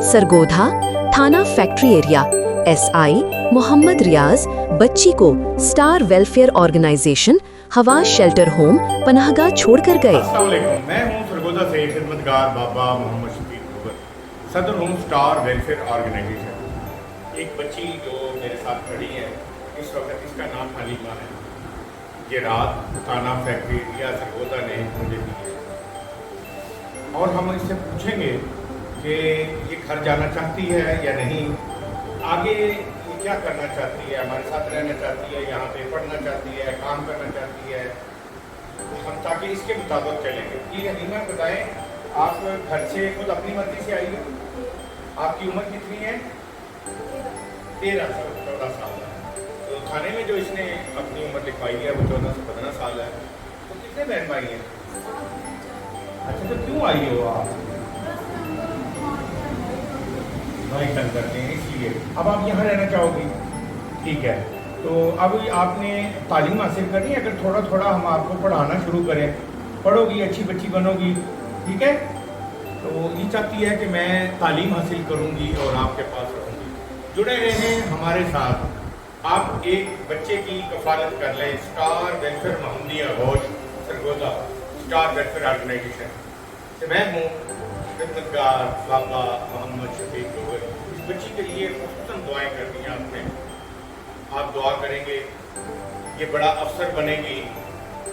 सरगोधा, थाना factory area, SI Mohammad Riaz बच्ची को स्टार वेलफेयर ऑर्गेनाइजेशन हवास शेल्टर होम पनाहगाह छोड़कर गए। अस्सलाम वालेकुम, मैं हूं सरगोधा से खिदमतगार बाबा मोहम्मद शफीक गुबर, सदर हूं स्टार वेलफेयर ऑर्गेनाइजेशन। एक बच्ची जो मेरे साथ खड़ी है इस वक्त, इसका नाम हलीमा है। ये रात थाना फैक्ट्री एरिया सरगोधा ने मुझे दी है और हम इससे पूछेंगे कि ये घर जाना चाहती है या नहीं, आगे ये क्या करना चाहती है, हमारे साथ रहना चाहती है, यहाँ पे पढ़ना चाहती है, काम करना चाहती है, हम ताकि इसके मुताबिक चलेंगे। ये हलीमा बताएं, आप घर से खुद अपनी मर्जी से आई हो? आपकी उम्र कितनी है? 13 साल, 14 साल है। तो थाने में जो इसने अपनी उम्र लिखवाई है वो 14 से 15 साल है। तो कितने बहन भाई हैं? अच्छा, तो क्यों आई हो आप? भाई तंग करते हैं इसलिए। अब आप यहाँ रहना चाहोगी, ठीक है। तो अब आपने तालीम हासिल करनी है। अगर थोड़ा थोड़ा हम आपको पढ़ाना शुरू करें, पढ़ोगी, अच्छी बच्ची बनोगी, ठीक है। तो ये चाहती है कि मैं तालीम हासिल करूँगी और आपके पास रहूँगी। जुड़े रहें हमारे साथ। आप एक बच्चे की कफालत कर लें। स्टार वेलफेयर मोहम्मदिया घोष सरगोधा, स्टार वेलफेयर ऑर्गेनाइजेशन से मैं हूँ खिदमतगार बाबा मोहम्मद शफीक गुबर। इस बच्ची के लिए खुसूसन दुआएं करनी हैं आपने। आप दुआ करेंगे, ये बड़ा अफसर बनेगी,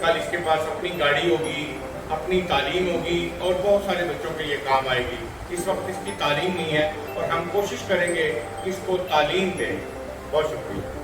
कल इसके पास अपनी गाड़ी होगी, अपनी तालीम होगी और बहुत सारे बच्चों के लिए काम आएगी। इस वक्त इसकी तालीम नहीं है और हम कोशिश करेंगे कि इसको तालीम दें। बहुत शुक्रिया।